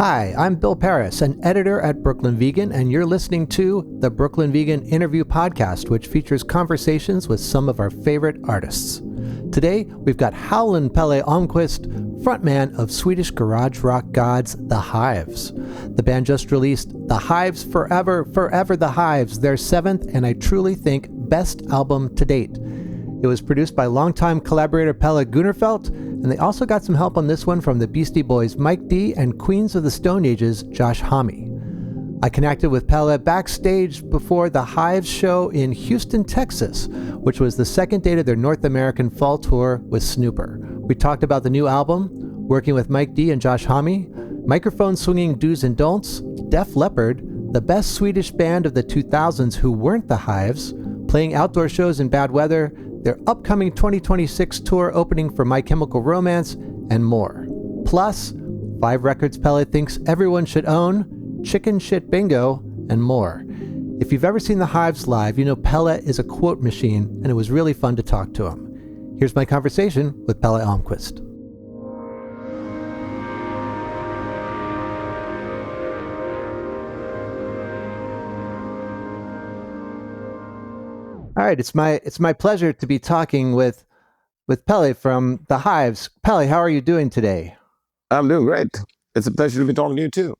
Hi, I'm Bill Pearis, an editor at Brooklyn Vegan, and you're listening to the Brooklyn Vegan Interview Podcast, which features conversations with some of our favorite artists. Today, we've got Howlin Pelle Almqvist, frontman of Swedish garage rock gods, the Hives. The band just released The Hives Forever, Forever the Hives, their seventh and I truly think best album to date. It was produced by longtime collaborator Pelle Gunnerfeldt, and they also got some help on this one from the Beastie Boys Mike D and Queens of the Stone Age's Josh Homme. I connected with Pelle backstage before the Hives show in Houston, Texas, which was the second date of their North American fall tour with Snooper. We talked about the new album, working with Mike D and Josh Homme, microphone swinging do's and don'ts, Def Leppard, the best Swedish band of the 2000s who weren't the Hives, playing outdoor shows in bad weather, their upcoming 2026 tour opening for My Chemical Romance, and more. Plus, 5 records Pelle thinks everyone should own, Chicken Shit Bingo, and more. If you've ever seen the Hives live, you know Pelle is a quote machine, and it was really fun to talk to him. Here's my conversation with Pelle Almqvist. All right, it's my pleasure to be talking with Pelle from the Hives. Pelle, how are you doing today? I'm doing great. It's a pleasure to be talking to you too.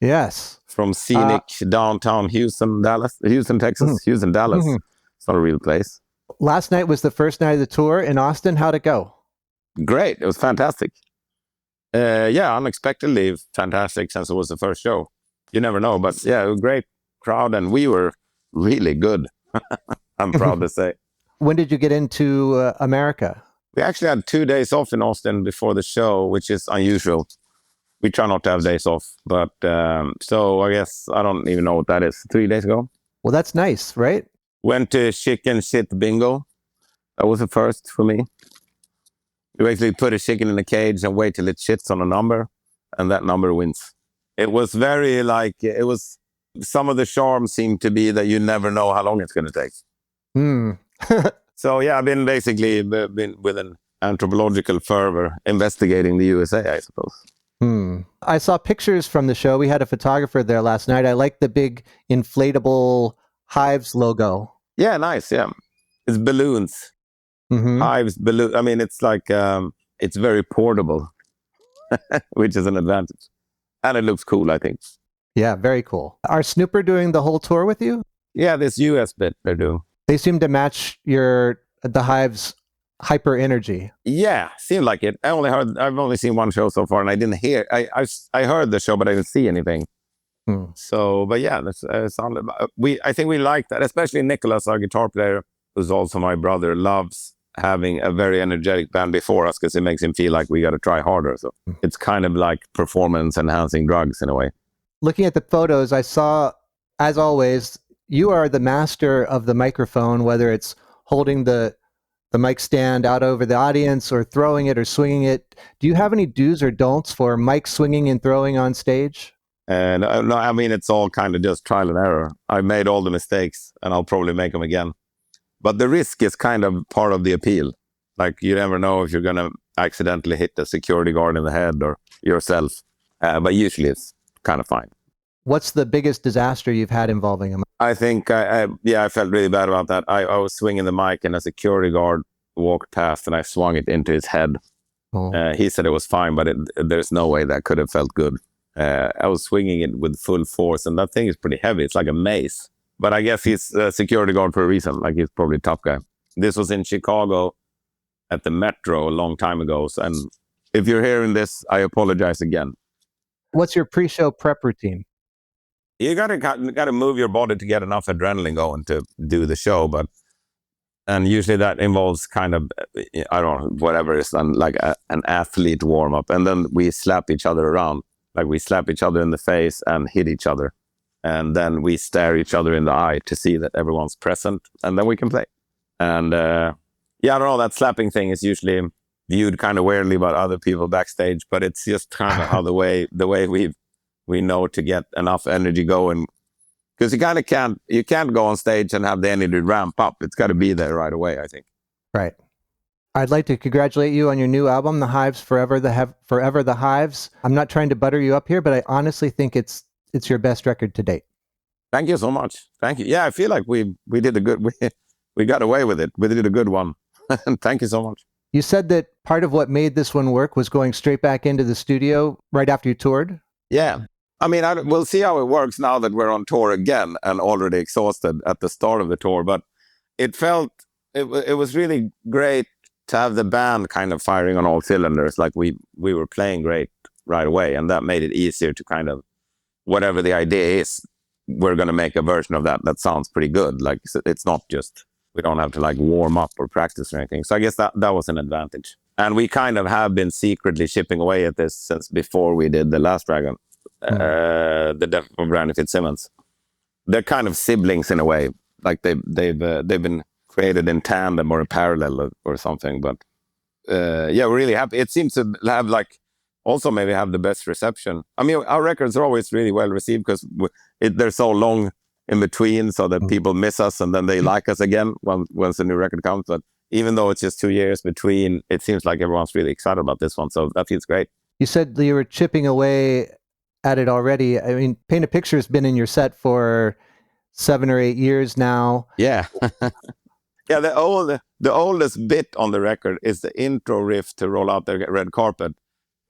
Yes. From scenic downtown Houston, Texas. Houston, Dallas. Mm-hmm. It's not a real place. Last night was the first night of the tour in Austin. How'd it go? Great. It was fantastic. Unexpectedly fantastic since it was the first show. You never know, but yeah, a great crowd and we were really good. I'm proud to say. When did you get into America? We actually had 2 days off in Austin before the show, which is unusual. We try not to have days off, but so I guess I don't even know what that is. 3 days ago. Well, that's nice, right? Went to Chicken Shit Bingo. That was the first for me. You basically put a chicken in a cage and wait till it shits on a number, and that number wins. It was very some of the charm seemed to be that you never know how long it's going to take. So yeah, I've been with an anthropological fervor investigating the USA, I suppose. I saw pictures from the show. We had a photographer there last night. I like the big inflatable Hives logo. Yeah, nice. Yeah, it's balloons. Mm-hmm. Hives balloon. I mean, it's like it's very portable, which is an advantage, and it looks cool, I think. Yeah, very cool. Are Snooper doing the whole tour with you? Yeah, this US bit they're doing. They seem to match the Hives' hyper energy. Yeah, seemed like it. I've only seen one show so far, and I didn't hear. I heard the show, but I didn't see anything. So, but yeah, I think we like that, especially Nicholas, our guitar player, who's also my brother, loves having a very energetic band before us because it makes him feel like we got to try harder. So it's kind of like performance enhancing drugs in a way. Looking at the photos, I saw, as always, you are the master of the microphone, whether it's holding the mic stand out over the audience or throwing it or swinging it. Do you have any do's or don'ts for mic swinging and throwing on stage? And no, I mean, it's all kind of just trial and error. I made all the mistakes and I'll probably make them again. But the risk is kind of part of the appeal. Like you never know if you're going to accidentally hit the security guard in the head or yourself. But usually it's kind of fine. What's the biggest disaster you've had involving him? I think, I felt really bad about that. I was swinging the mic and a security guard walked past and I swung it into his head. He said it was fine, but there's no way that could have felt good. I was swinging it with full force and that thing is pretty heavy. It's like a mace. But I guess he's a security guard for a reason. Like he's probably a tough guy. This was in Chicago at the Metro a long time ago. And if you're hearing this, I apologize again. What's your pre-show prep routine? You gotta move your body to get enough adrenaline going to do the show, and usually that involves kind of I don't know whatever is done like an athlete warm up, and then we slap each other around, like we slap each other in the face and hit each other, and then we stare each other in the eye to see that everyone's present, and then we can play. And I don't know, that slapping thing is usually viewed kind of weirdly by other people backstage, but it's just kind of how the way we know to get enough energy going, because you can't go on stage and have the energy ramp up. It's got to be there right away, I think. Right. I'd like to congratulate you on your new album, The Hives Forever Forever the Hives. I'm not trying to butter you up here, but I honestly think it's your best record to date. Thank you so much. Thank you. Yeah, I feel like we did a good we got away with it. We did a good one. Thank you so much. You said that part of what made this one work was going straight back into the studio right after you toured. Yeah. I mean, we'll see how it works now that we're on tour again and already exhausted at the start of the tour. But it was really great to have the band kind of firing on all cylinders. Like we were playing great right away, and that made it easier to kind of, whatever the idea is, we're going to make a version of that sounds pretty good. Like it's not just, we don't have to like warm up or practice or anything. So I guess that was an advantage. And we kind of have been secretly chipping away at this since before we did The Last Dragon, the death of Brandon Fitzsimmons. They're kind of siblings in a way. Like they've been created in tandem or in parallel or something. But yeah, we're really happy. It seems to have like also maybe have the best reception. I mean, our records are always really well received because they're so long in between, so that people miss us and then they like us again once a new record comes. But even though it's just 2 years between, it seems like everyone's really excited about this one. So that feels great. You said you were chipping away at it already. I mean, Paint a Picture has been in your set for 7 or 8 years now. Yeah. Yeah, the oldest bit on the record is the intro riff to Roll Out the Red Carpet.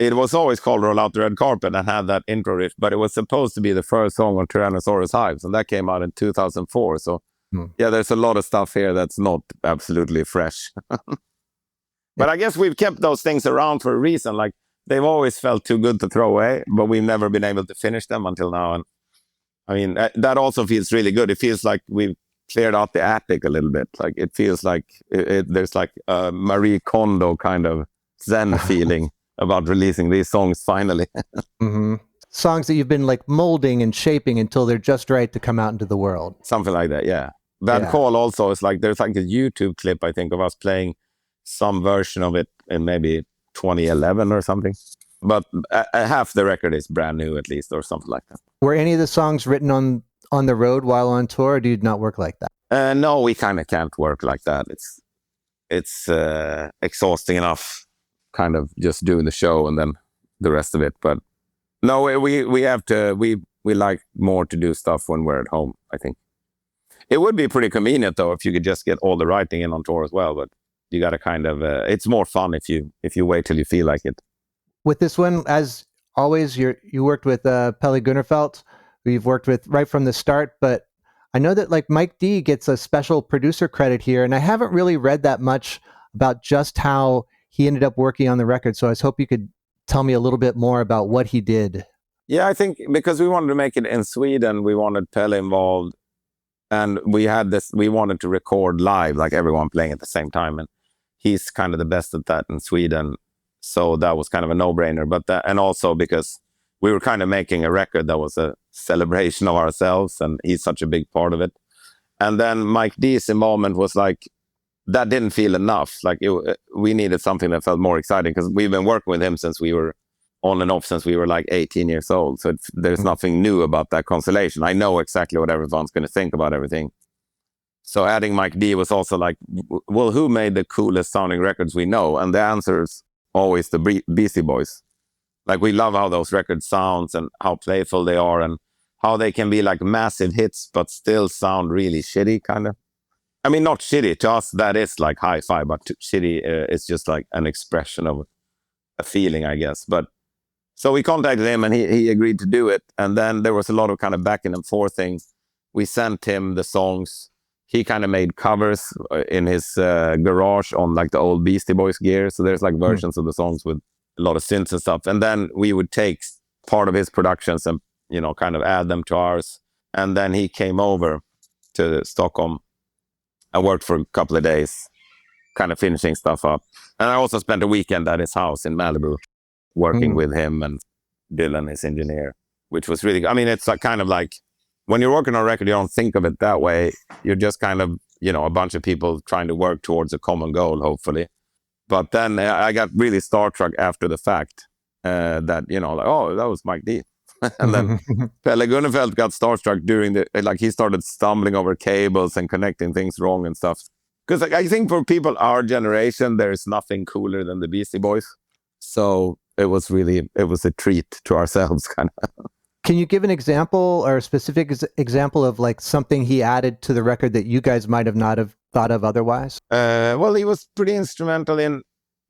It was always called Roll Out the Red Carpet and had that intro riff, but it was supposed to be the first song on Tyrannosaurus Hives, and that came out in 2004. So, yeah, there's a lot of stuff here that's not absolutely fresh. But I guess we've kept those things around for a reason. Like, they've always felt too good to throw away, but we've never been able to finish them until now. And I mean, that also feels really good. It feels like we've cleared out the attic a little bit. Like, it feels like there's like a Marie Kondo kind of Zen feeling about releasing these songs finally. Songs that you've been like molding and shaping until they're just right to come out into the world. Something like that, yeah. Bad Call also is like, there's like a YouTube clip, I think, of us playing some version of it in maybe 2011 or something. But half the record is brand new at least, or something like that. Were any of the songs written on the road while on tour, or do you not work like that? No, we kind of can't work like that. It's exhausting enough kind of just doing the show and then the rest of it. But no, we have to, we like more to do stuff when we're at home, I think. It would be pretty convenient though if you could just get all the writing in on tour as well, but you got to kind of it's more fun if you wait till you feel like it. With this one, as always, you worked with Pelle Gunnerfeldt, who you've worked with right from the start, but I know that like Mike D gets a special producer credit here, and I haven't really read that much about just how he ended up working on the record. So I was hoping you could tell me a little bit more about what he did. Yeah, I think because we wanted to make it in Sweden, we wanted Pelle involved, and we wanted to record live, like everyone playing at the same time. And he's kind of the best at that in Sweden. So that was kind of a no-brainer. And also because we were kind of making a record that was a celebration of ourselves, and he's such a big part of it. And then Mike D's involvement was like, that didn't feel enough. Like we needed something that felt more exciting, because we've been working with him since we were on and off since we were like 18 years old. So there's nothing new about that constellation. I know exactly what everyone's going to think about everything. So adding Mike D was also like, well, who made the coolest sounding records we know? And the answer is always the Beastie Boys. Like, we love how those records sounds and how playful they are and how they can be like massive hits but still sound really shitty, kind of. I mean, not shitty. To us, that is like hi-fi, but shitty is just like an expression of a feeling, I guess. But so we contacted him and he agreed to do it. And then there was a lot of kind of back and forth things. We sent him the songs. He kind of made covers in his garage on like the old Beastie Boys gear. So there's like versions of the songs with a lot of synths and stuff. And then we would take part of his productions and, you know, kind of add them to ours. And then he came over to Stockholm. I worked for a couple of days, kind of finishing stuff up. And I also spent a weekend at his house in Malibu, working with him and Dylan, his engineer, which was really, I mean, it's like kind of like, when you're working on a record, you don't think of it that way. You're just kind of, you know, a bunch of people trying to work towards a common goal, hopefully. But then I got really starstruck after the fact that, you know, like, oh, that was Mike D. And then Pelle Gunnerfeldt got starstruck during he started stumbling over cables and connecting things wrong and stuff. because like, I think for people our generation, there's nothing cooler than the Beastie Boys. So it was a treat to ourselves, kind of. Can you give an example or a specific example of like something he added to the record that you guys might have not have thought of otherwise? Well, he was pretty instrumental in.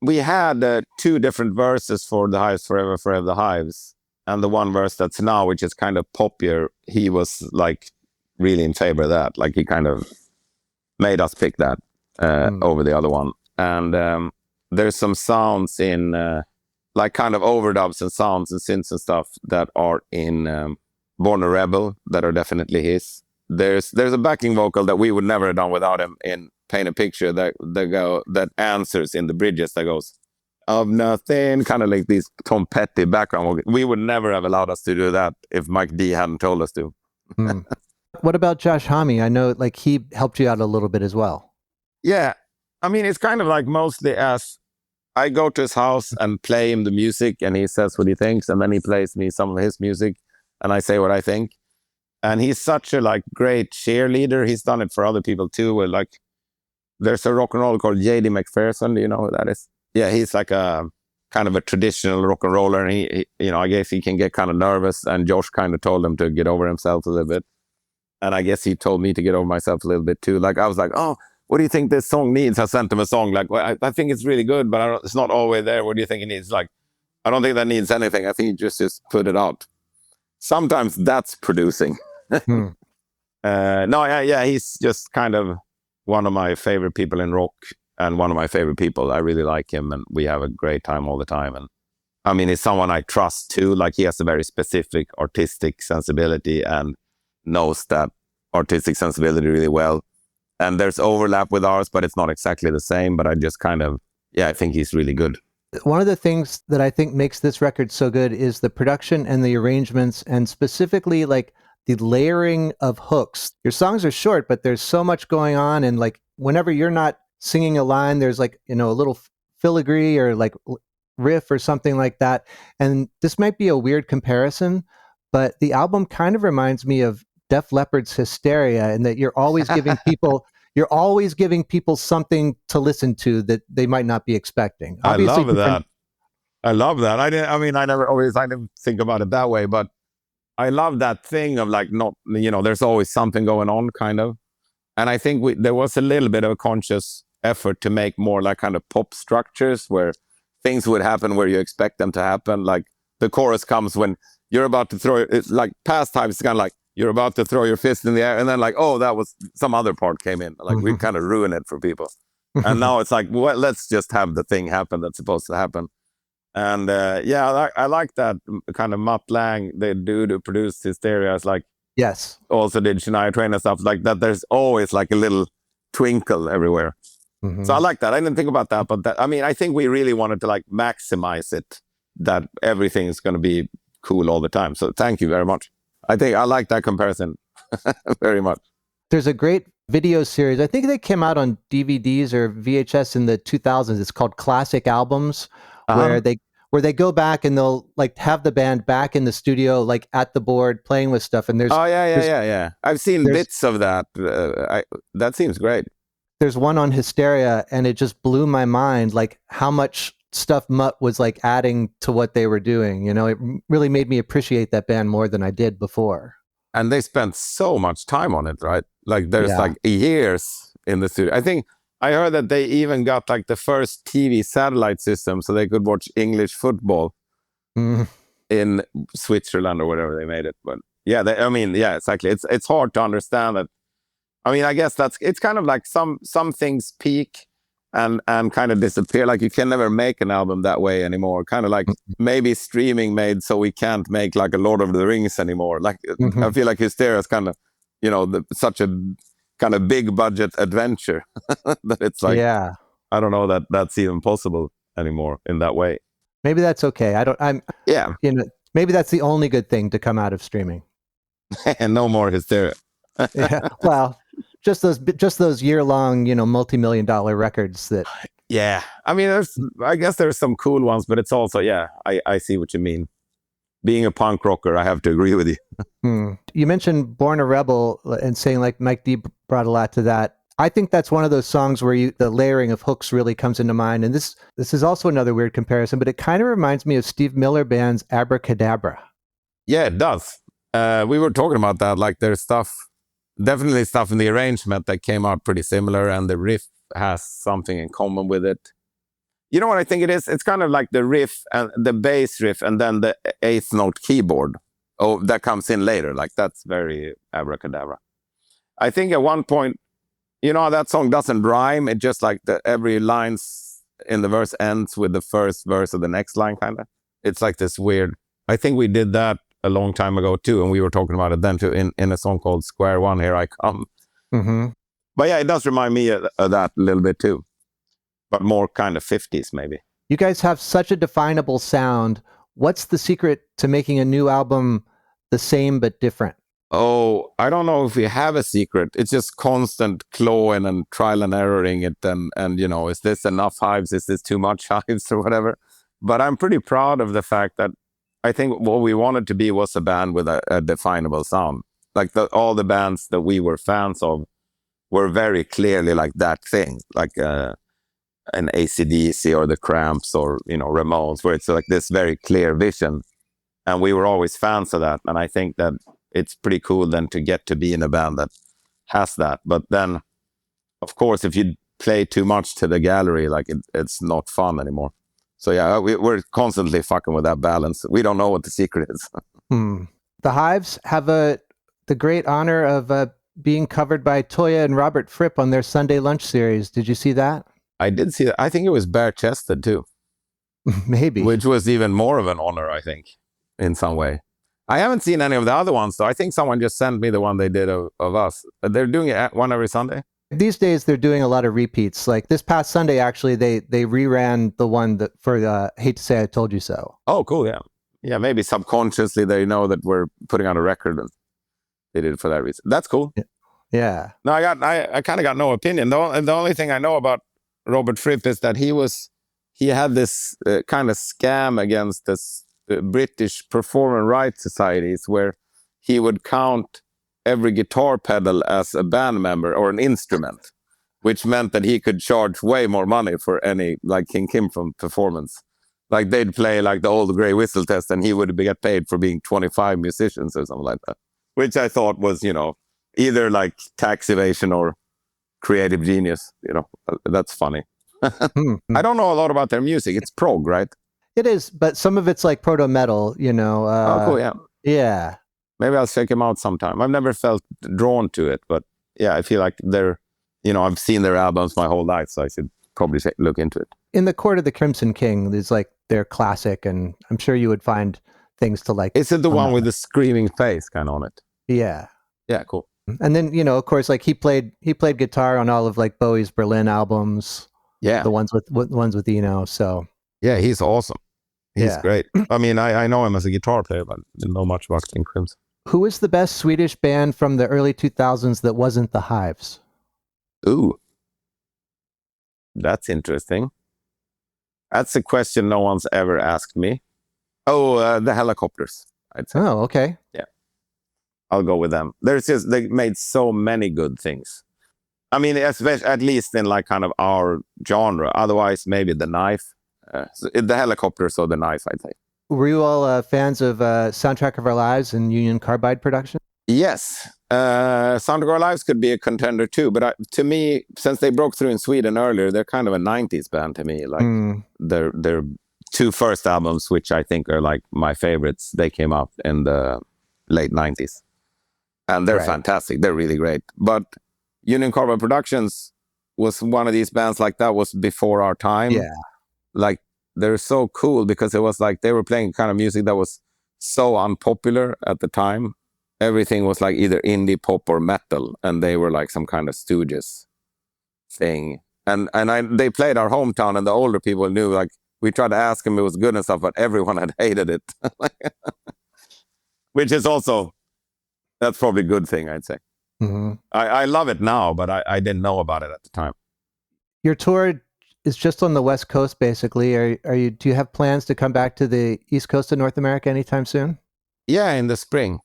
We had 2 different verses for the Hives Forever, Forever the Hives, and the one verse that's now, which is kind of poppier. He was like really in favor of that. Like he kind of made us pick that over the other one. And there's some sounds in. Like kind of overdubs and sounds and synths and stuff that are in Born a Rebel that are definitely his. There's a backing vocal that we would never have done without him in Paint a Picture that answers in the bridges that goes, of nothing, kind of like these Tom Petty background vocals. We would never have allowed us to do that if Mike D hadn't told us to. What about Josh Homme? I know like he helped you out a little bit as well. Yeah. I mean, it's kind of like mostly as I go to his house and play him the music and he says what he thinks, and then he plays me some of his music and I say what I think. And he's such a like great cheerleader. He's done it for other people too. Where, like there's a rock and roller called J.D. McPherson. Do you know who that is? Yeah, he's like a kind of a traditional rock and roller. And he I guess he can get kind of nervous. And Josh kind of told him to get over himself a little bit. And I guess he told me to get over myself a little bit too. Like I was like, oh, what do you think this song needs? I sent him a song like, well, I think it's really good, but it's not all the way there. What do you think it needs? Like, I don't think that needs anything. I think you just put it out. Sometimes that's producing. He's just kind of one of my favorite people in rock and one of my favorite people. I really like him and we have a great time all the time. And I mean, he's someone I trust too. Like he has a very specific artistic sensibility and knows that artistic sensibility really well. And there's overlap with ours, but it's not exactly the same. But I just kind of, I think he's really good. One of the things that I think makes this record so good is the production and the arrangements, and specifically like the layering of hooks. Your songs are short, but there's so much going on. And like whenever you're not singing a line, there's like, a little filigree or like riff or something like that. And this might be a weird comparison, but the album kind of reminds me of Def Leppard's Hysteria, and that you're always giving people something to listen to that they might not be expecting. Obviously, I love that. I didn't think about it that way, but I love that thing of like, not, there's always something going on kind of. And I think there was a little bit of a conscious effort to make more like kind of pop structures where things would happen where you expect them to happen. Like the chorus comes when you're about to throw, it's like past times, it's kind of like, you're about to throw your fist in the air, and then like, oh, that was some other part came in. Like we kind of ruin it for people. And now it's like, well, let's just have the thing happen that's supposed to happen. And I like that kind of Mutt Lang, the dude who produced Hysteria, is like, yes, also did Shania Twain and stuff like that. There's always like a little twinkle everywhere. So I like that. I didn't think about that, but I think we really wanted to like maximize it, that everything is going to be cool all the time. So thank you very much. I think I like that comparison very much. There's a great video series. I think they came out on DVDs or VHS in the 2000s. It's called Classic Albums, where they go back and they'll like have the band back in the studio, like at the board playing with stuff. And there's I've seen bits of that. That seems great. There's one on Hysteria, and it just blew my mind, like how much stuff Mutt was like adding to what they were doing. It really made me appreciate that band more than I did before. And they spent so much time on it, right? Like there's like years in the studio. I think I heard that they even got like the first TV satellite system so they could watch English football in Switzerland or whatever they made it. But exactly. It's hard to understand that. I mean, I guess it's kind of like some things peak and kind of disappear. Like you can never make an album that way anymore. Kind of like maybe streaming made so we can't make like a Lord of the Rings anymore. Like I feel like Hysteria is kind of, such a kind of big budget adventure that it's like, I don't know that that's even possible anymore in that way. Maybe that's okay. Maybe that's the only good thing to come out of streaming. And no more Hysteria. Well, just those year-long, multi-million-dollar records that. Yeah, I mean, I guess there's some cool ones, but it's also, I see what you mean. Being a punk rocker, I have to agree with you. You mentioned Born a Rebel and saying like Mike D brought a lot to that. I think that's one of those songs where the layering of hooks really comes into mind. And this is also another weird comparison, but it kind of reminds me of Steve Miller Band's Abracadabra. Yeah, it does. We were talking about that. Like there's definitely stuff in the arrangement that came out pretty similar, and the riff has something in common with it. You know what I think it is? It's kind of like the riff and the bass riff, and then the eighth note keyboard. Oh, that comes in later. Like that's very Abracadabra. I think at one point, you know, that song doesn't rhyme. It just like every line in the verse ends with the first verse of the next line, kind of. It's like this weird. I think we did that a long time ago too, and we were talking about it then too in a song called Square One, Here I Come. Mm-hmm. But yeah, it does remind me of that a little bit too, but more kind of 50s maybe. You guys have such a definable sound. What's the secret to making a new album the same but different? Oh, I don't know if we have a secret. It's just constant clawing and trial and erroring it. And you know, is this enough Hives? Is this too much Hives or whatever? But I'm pretty proud of the fact that I think what we wanted to be was a band with a definable sound. Like all the bands that we were fans of were very clearly like that thing, like an AC/DC or the Cramps or, you know, Ramones, where it's like this very clear vision. And we were always fans of that. And I think that it's pretty cool then to get to be in a band that has that. But then, of course, if you play too much to the gallery, like it's not fun anymore. So yeah, we're constantly fucking with that balance. We don't know what the secret is. The Hives have the great honor of being covered by Toya and Robert Fripp on their Sunday Lunch series. Did you see that? I did see that. I think it was bare-chested too. Maybe. Which was even more of an honor, I think, in some way. I haven't seen any of the other ones, though. I think someone just sent me the one they did of us. They're doing it one every Sunday? These days, they're doing a lot of repeats. Like this past Sunday, actually, they reran the one that for Hate to Say I Told You So. Oh, cool, yeah. Yeah, maybe subconsciously they know that we're putting out a record and they did it for that reason. That's cool. Yeah. No, I kind of got no opinion. The only thing I know about Robert Fripp is that he had this kind of scam against this British Performance Rights Societies where he would count every guitar pedal as a band member or an instrument, which meant that he could charge way more money for any, like King Kim from Performance. Like they'd play like the old Grey Whistle Test and he would get paid for being 25 musicians or something like that, which I thought was, you know, either like tax evasion or creative genius. You know, that's funny. I don't know a lot about their music. It's prog, right? It is, but some of it's like proto metal, you know. Oh, cool, yeah. Yeah. Maybe I'll check them out sometime. I've never felt drawn to it, but yeah, I feel like they're, you know, I've seen their albums my whole life, so I should probably look into it. In the Court of the Crimson King, there's like their classic, and I'm sure you would find things to like. Is it the one with the screaming face kind of on it? Yeah. Yeah, cool. And then, you know, of course, like he played guitar on all of like Bowie's Berlin albums. Yeah. The ones with Eno. So yeah, he's awesome. He's great. I mean, I know him as a guitar player, but didn't know much about King Crimson. Who is the best Swedish band from the early 2000s that wasn't the Hives? Ooh, that's interesting. That's a question no one's ever asked me. Oh, the Helicopters, I'd say. Oh, okay. Yeah, I'll go with them. They made so many good things. I mean, especially, at least in like kind of our genre. Otherwise, maybe the Knife. The Helicopters or the Knife, I'd say. Were you all fans of Soundtrack of Our Lives and Union Carbide production? Yes. Sound of Our Lives could be a contender too, but to me, since they broke through in Sweden earlier, they're kind of a 90s band to me. Like their two first albums, which I think are like my favorites, they came out in the late 90s. And they're fantastic. They're really great. But Union Carbide Productions was one of these bands like that was before our time. Yeah. Like they're so cool because it was like they were playing kind of music that was so unpopular at the time. Everything was like either indie pop or metal, and they were like some kind of Stooges thing. And they played our hometown, and the older people knew, like, we tried to ask them if it was good and stuff, but everyone had hated it. Which is also, that's probably a good thing, I'd say. Mm-hmm. I love it now, but I didn't know about it at the time. Your tour is just on the West Coast, basically. Do you have plans to come back to the East Coast of North America anytime soon? Yeah, in the spring.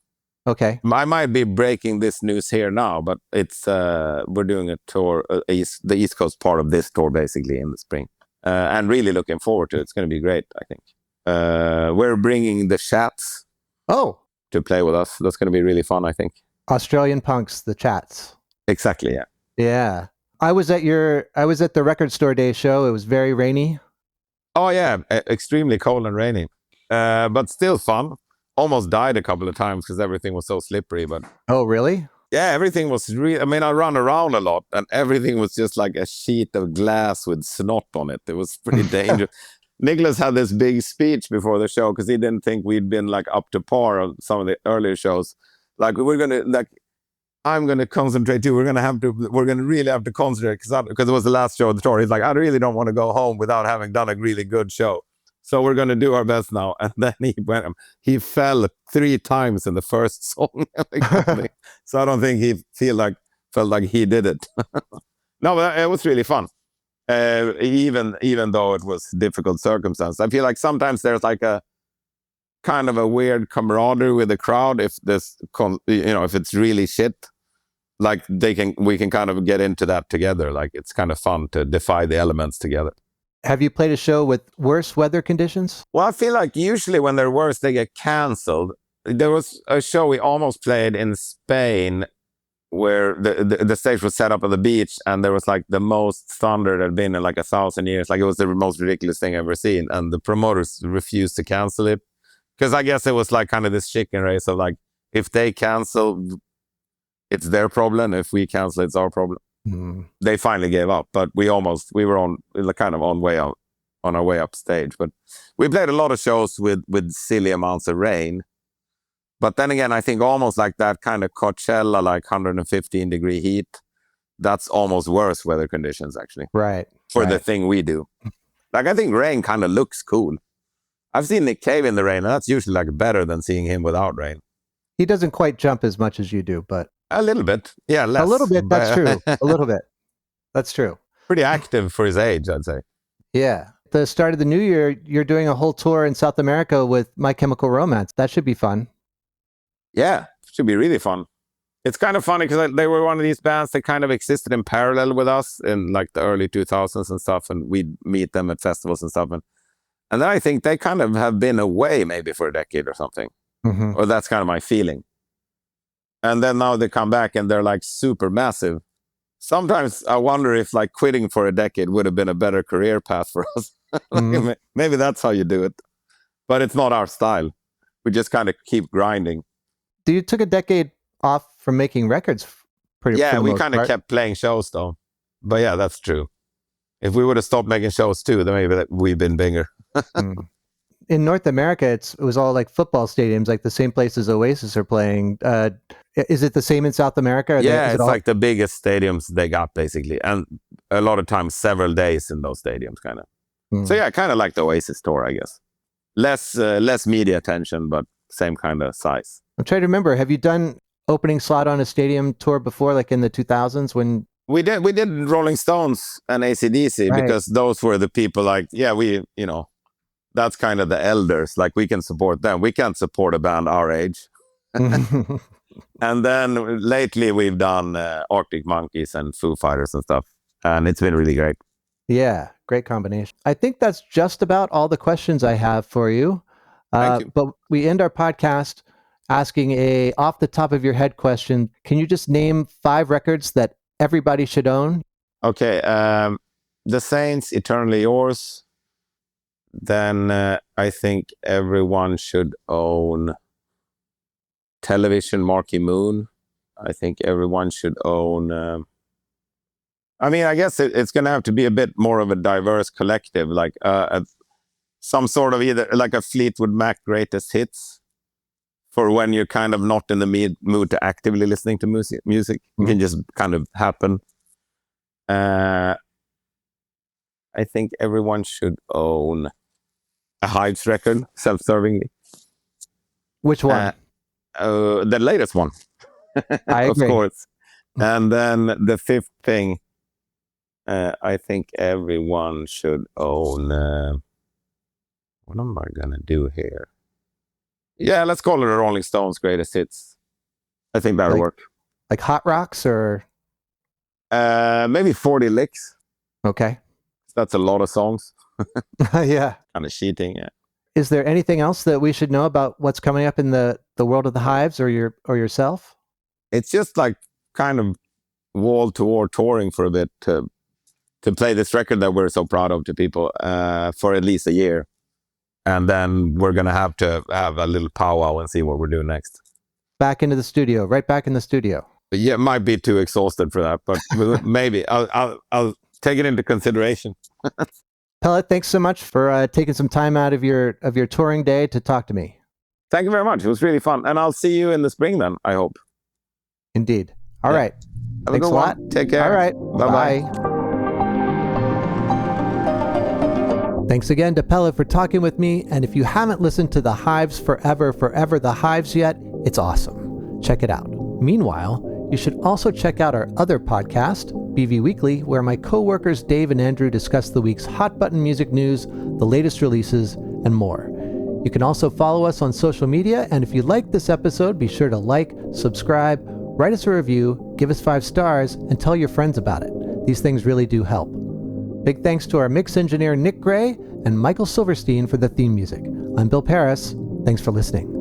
Okay. I might be breaking this news here now, but it's we're doing a tour, the East Coast part of this tour, basically in the spring, and really looking forward to it. It's going to be great, I think. We're bringing the Chats to play with us. That's going to be really fun, I think. Australian punks, the Chats. Exactly, yeah. Yeah. I was at the Record Store Day show. It was very rainy. Oh yeah, extremely cold and rainy, but still fun. Almost died a couple of times because everything was so slippery. But oh, really? Yeah, everything was I mean, I run around a lot, and everything was just like a sheet of glass with snot on it. It was pretty dangerous. Nicholas had this big speech before the show because he didn't think we'd been like up to par of some of the earlier shows. Like I'm gonna concentrate too. We're gonna really have to concentrate because it was the last show of the tour. He's like, I really don't want to go home without having done a really good show. So we're gonna do our best now. And then he fell 3 times in the first song. So I don't think he felt like he did it. No, but it was really fun. Even though it was difficult circumstances, I feel like sometimes there's like a kind of a weird camaraderie with the crowd. If if it's really shit, like we can kind of get into that together. Like it's kind of fun to defy the elements together. Have you played a show with worse weather conditions? Well, I feel like usually when they're worse, they get canceled. There was a show we almost played in Spain where the stage was set up on the beach, and there was like the most thunder that had been in like 1,000 years. Like it was the most ridiculous thing I've ever seen, and the promoters refused to cancel it because I guess it was like kind of this chicken race of like, if they cancel, it's their problem. If we cancel, it's our problem. They finally gave up, but we were on our way up stage. But we played a lot of shows with silly amounts of rain. But then again, I think almost like that kind of Coachella, like 115-degree heat, that's almost worse weather conditions actually. Right. For the thing we do. Like I think rain kind of looks cool. I've seen Nick Cave in the rain, and that's usually like better than seeing him without rain. He doesn't quite jump as much as you do, but a little bit. Yeah, less. A little bit, that's true. A little bit. That's true. Pretty active for his age, I'd say. Yeah. At the start of the new year, you're doing a whole tour in South America with My Chemical Romance. That should be fun. Yeah, it should be really fun. It's kind of funny because they were one of these bands that kind of existed in parallel with us in like the early 2000s and stuff, and we'd meet them at festivals and stuff. And then I think they kind of have been away maybe for a decade or something. Mm-hmm. Or that's kind of my feeling. And then now they come back and they're like super massive. Sometimes I wonder if like quitting for a decade would have been a better career path for us. Maybe that's how you do it. But it's not our style. We just kind of keep grinding. You took a decade off from making records Yeah, we kind of kept playing shows though. But yeah, that's true. If we would have stopped making shows too, then maybe we'd been bigger. In North America, it was all like football stadiums, like the same places Oasis are playing. Is it the same in South America? It's like the biggest stadiums they got, basically. And a lot of times, several days in those stadiums, kind of. So yeah, kind of like the Oasis tour, I guess. Less media attention, but same kind of size. I'm trying to remember, have you done opening slot on a stadium tour before, like in the 2000s when... We did Rolling Stones and AC/DC, right. Because those were the people like, that's kind of the elders. Like we can support them. We can't support a band our age. And then lately we've done Arctic Monkeys and Foo Fighters and stuff. And it's been really great. Yeah, great combination. I think that's just about all the questions I have for you. Thank you. But we end our podcast asking a off the top of your head question. Can you just name 5 records that everybody should own? Okay. The Saints, Eternally Yours. Then I think everyone should own Television, Marquee Moon. I think everyone should own... I guess it's going to have to be a bit more of a diverse collective, like some sort of either like a Fleetwood Mac greatest hits for when you're kind of not in the mood to actively listening to music. Mm-hmm. It can just kind of happen. I think everyone should own a Hives record, self-servingly. Which one? The latest one. I agree. Of course. And then the 5th thing, I think everyone should own... what am I going to do here? Yeah, let's call it a Rolling Stones greatest hits. I think that'll work. Like hot rocks or? Maybe 40 licks. Okay. That's a lot of songs. Yeah. Kind of cheating, yeah. Is there anything else that we should know about what's coming up in the world of the Hives or yourself? It's just like kind of wall-to-wall touring for a bit to play this record that we're so proud of to people for at least a year. And then we're going to have a little powwow and see what we're doing next. Back into the studio, right back in the studio. But yeah, might be too exhausted for that, but maybe I'll take it into consideration. Pelle, thanks so much for taking some time out of your touring day to talk to me. Thank you very much. It was really fun. And I'll see you in the spring then, I hope. Indeed. All right. Thanks a lot. Take care. All right. Bye-bye. Thanks again to Pelle for talking with me. And if you haven't listened to the Hives Forever the Hives yet, it's awesome. Check it out. Meanwhile, you should also check out our other podcast, BV Weekly, where my co-workers Dave and Andrew discuss the week's hot button music news, the latest releases, and more. You can also follow us on social media, and if you liked this episode, be sure to like, subscribe, write us a review, give us 5 stars, and tell your friends about it. These things really do help. Big thanks to our mix engineer Nick Gray and Michael Silverstein for the theme music. I'm Bill Pearis. Thanks for listening.